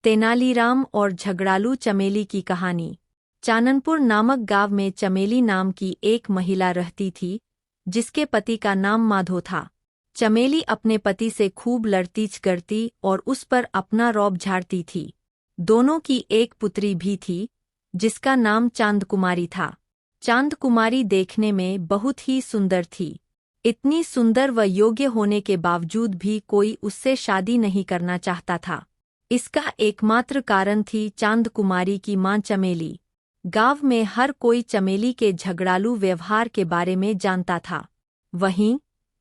तेनालीराम और झगड़ालू चमेली की कहानी। चाननपुर नामक गांव में चमेली नाम की एक महिला रहती थी, जिसके पति का नाम माधो था। चमेली अपने पति से खूब लड़ती झगड़ती और उस पर अपना रौब झाड़ती थी। दोनों की एक पुत्री भी थी, जिसका नाम चांदकुमारी था। चांदकुमारी देखने में बहुत ही सुंदर थी। इतनी सुंदर व योग्य होने के बावजूद भी कोई उससे शादी नहीं करना चाहता था। इसका एकमात्र कारण थी चांदकुमारी की मां चमेली। गांव में हर कोई चमेली के झगड़ालू व्यवहार के बारे में जानता था। वहीं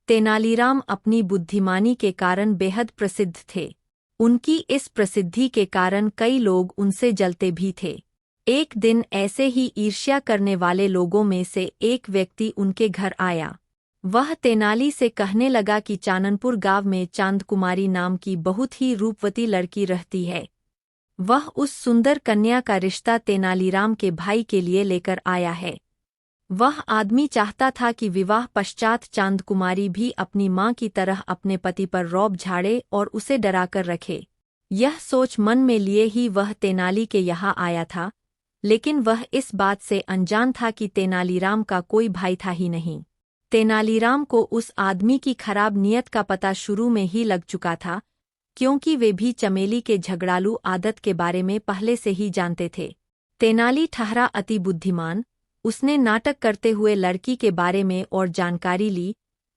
तेनालीराम अपनी बुद्धिमानी के कारण बेहद प्रसिद्ध थे। उनकी इस प्रसिद्धि के कारण कई लोग उनसे जलते भी थे। एक दिन ऐसे ही ईर्ष्या करने वाले लोगों में से एक व्यक्ति उनके घर आया। वह तेनाली से कहने लगा कि चाननपुर गांव में चांदकुमारी नाम की बहुत ही रूपवती लड़की रहती है। वह उस सुंदर कन्या का रिश्ता तेनालीराम के भाई के लिए लेकर आया है। वह आदमी चाहता था कि विवाह पश्चात चांदकुमारी भी अपनी मां की तरह अपने पति पर रौब झाड़े और उसे डराकर रखे। यह सोच मन में लिए ही वह तेनाली के यहाँ आया था, लेकिन वह इस बात से अनजान था कि तेनालीराम का कोई भाई था ही नहीं। तेनालीराम को उस आदमी की खराब नीयत का पता शुरू में ही लग चुका था, क्योंकि वे भी चमेली के झगड़ालू आदत के बारे में पहले से ही जानते थे। तेनाली ठहरा अति बुद्धिमान। उसने नाटक करते हुए लड़की के बारे में और जानकारी ली।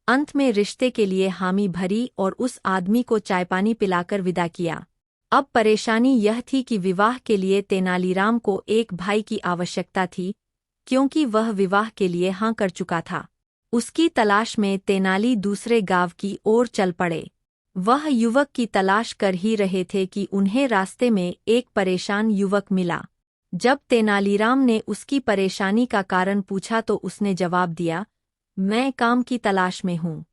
अंत में रिश्ते के लिए हामी भरी और उस आदमी को चाय पानी पिलाकर विदा किया। अब परेशानी यह थी कि विवाह के लिए तेनालीराम को एक भाई की आवश्यकता थी, क्योंकि वह विवाह के लिए हाँ कर चुका था। उसकी तलाश में तेनाली दूसरे गांव की ओर चल पड़े। वह युवक की तलाश कर ही रहे थे कि उन्हें रास्ते में एक परेशान युवक मिला। जब तेनालीराम ने उसकी परेशानी का कारण पूछा तो उसने जवाब दिया, मैं काम की तलाश में हूँ।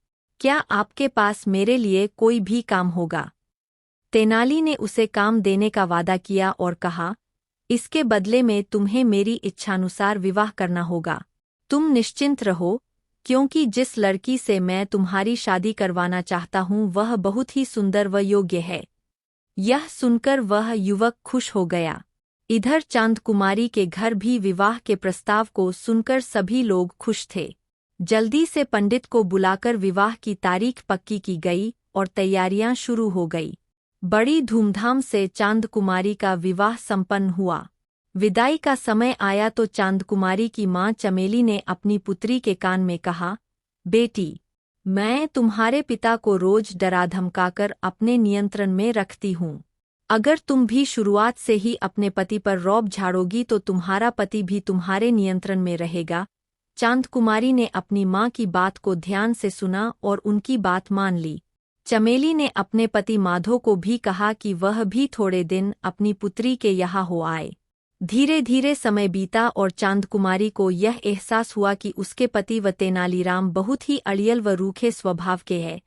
क्या आपके पास मेरे लिए कोई भी काम होगा? तेनाली ने उसे काम देने का वादा किया और कहा, इसके बदले में तुम्हें मेरी इच्छानुसार विवाह करना होगा। तुम निश्चिंत रहो, क्योंकि जिस लड़की से मैं तुम्हारी शादी करवाना चाहता हूँ वह बहुत ही सुंदर व योग्य है। यह सुनकर वह युवक खुश हो गया। इधर चांदकुमारी के घर भी विवाह के प्रस्ताव को सुनकर सभी लोग खुश थे। जल्दी से पंडित को बुलाकर विवाह की तारीख पक्की की गई और तैयारियां शुरू हो गई। बड़ी धूमधाम से चांदकुमारी का विवाह संपन्न हुआ। विदाई का समय आया तो चांदकुमारी की मां चमेली ने अपनी पुत्री के कान में कहा, बेटी, मैं तुम्हारे पिता को रोज डरा धमकाकर अपने नियंत्रण में रखती हूँ। अगर तुम भी शुरुआत से ही अपने पति पर रौब झाड़ोगी तो तुम्हारा पति भी तुम्हारे नियंत्रण में रहेगा। चांदकुमारी ने अपनी मां की बात को ध्यान से सुना और उनकी बात मान ली। चमेली ने अपने पति माधो को भी कहा कि वह भी थोड़े दिन अपनी पुत्री के यहाँ हो आए। धीरे धीरे समय बीता और चांदकुमारी को यह एहसास हुआ कि उसके पति व तेनालीराम बहुत ही अड़ियल व रूखे स्वभाव के हैं,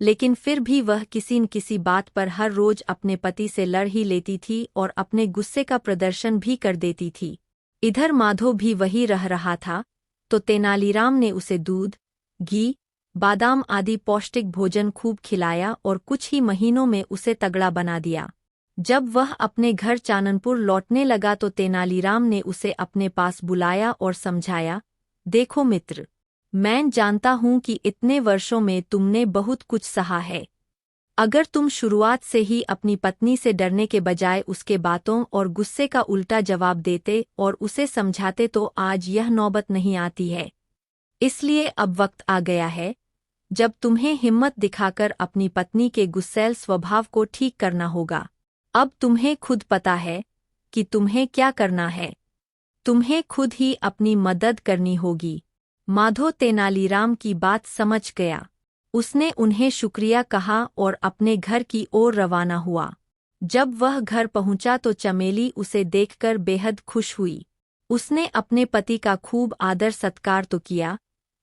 लेकिन फिर भी वह किसी न किसी बात पर हर रोज अपने पति से लड़ ही लेती थी और अपने गुस्से का प्रदर्शन भी कर देती थी। इधर माधो भी वही रह रहा था, तो तेनालीराम ने उसे दूध, घी, बादाम आदि पौष्टिक भोजन खूब खिलाया और कुछ ही महीनों में उसे तगड़ा बना दिया। जब वह अपने घर चाननपुर लौटने लगा तो तेनालीराम ने उसे अपने पास बुलाया और समझाया, देखो मित्र, मैं जानता हूँ कि इतने वर्षों में तुमने बहुत कुछ सहा है। अगर तुम शुरुआत से ही अपनी पत्नी से डरने के बजाय उसके बातों और गुस्से का उल्टा जवाब देते और उसे समझाते तो आज यह नौबत नहीं आती है। इसलिए अब वक्त आ गया है जब तुम्हें हिम्मत दिखाकर अपनी पत्नी के गुस्सैल स्वभाव को ठीक करना होगा। अब तुम्हें खुद पता है कि तुम्हें क्या करना है। तुम्हें खुद ही अपनी मदद करनी होगी। माधो तेनालीराम की बात समझ गया। उसने उन्हें शुक्रिया कहा और अपने घर की ओर रवाना हुआ। जब वह घर पहुंचा तो चमेली उसे देखकर बेहद खुश हुई। उसने अपने पति का खूब आदर सत्कार तो किया,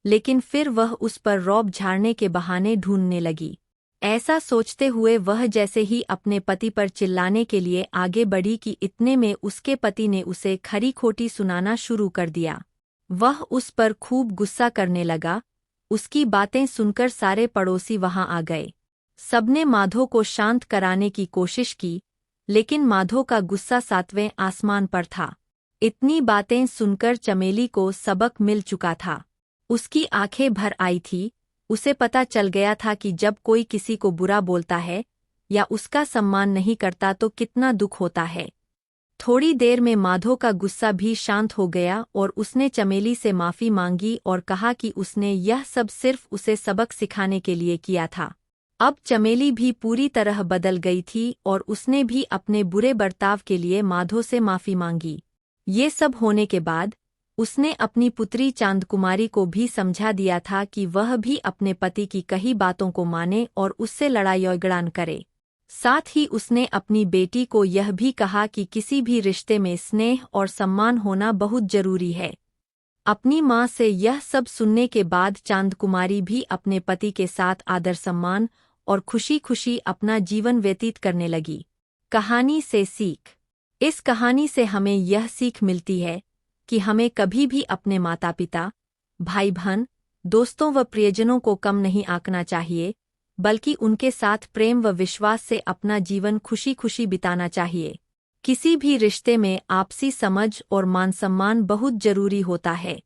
लेकिन फिर वह उस पर रौब झाड़ने के बहाने ढूंढने लगी। ऐसा सोचते हुए वह जैसे ही अपने पति पर चिल्लाने के लिए आगे बढ़ी कि इतने में उसके पति ने उसे खरी खोटी सुनाना शुरू कर दिया। वह उस पर खूब गुस्सा करने लगा। उसकी बातें सुनकर सारे पड़ोसी वहां आ गए। सबने माधो को शांत कराने की कोशिश की, लेकिन माधो का गुस्सा 7वें आसमान पर था। इतनी बातें सुनकर चमेली को सबक मिल चुका था। उसकी आंखें भर आई थी। उसे पता चल गया था कि जब कोई किसी को बुरा बोलता है या उसका सम्मान नहीं करता तो कितना दुख होता है। थोड़ी देर में माधो का गुस्सा भी शांत हो गया और उसने चमेली से माफ़ी मांगी और कहा कि उसने यह सब सिर्फ उसे सबक सिखाने के लिए किया था। अब चमेली भी पूरी तरह बदल गई थी और उसने भी अपने बुरे बर्ताव के लिए माधो से माफ़ी मांगी। ये सब होने के बाद उसने अपनी पुत्री चांदकुमारी को भी समझा दिया था कि वह भी अपने पति की कही बातों को माने और उससे लड़ाई झगड़ा न करे। साथ ही उसने अपनी बेटी को यह भी कहा कि किसी भी रिश्ते में स्नेह और सम्मान होना बहुत जरूरी है। अपनी मां से यह सब सुनने के बाद चांदकुमारी भी अपने पति के साथ आदर सम्मान और खुशी खुशी अपना जीवन व्यतीत करने लगी। कहानी से सीख। इस कहानी से हमें यह सीख मिलती है कि हमें कभी भी अपने माता पिता, भाई बहन, दोस्तों व प्रियजनों को कम नहीं आंकना चाहिए, बल्कि उनके साथ प्रेम व विश्वास से अपना जीवन खुशी खुशी बिताना चाहिए। किसी भी रिश्ते में आपसी समझ और मान सम्मान बहुत जरूरी होता है।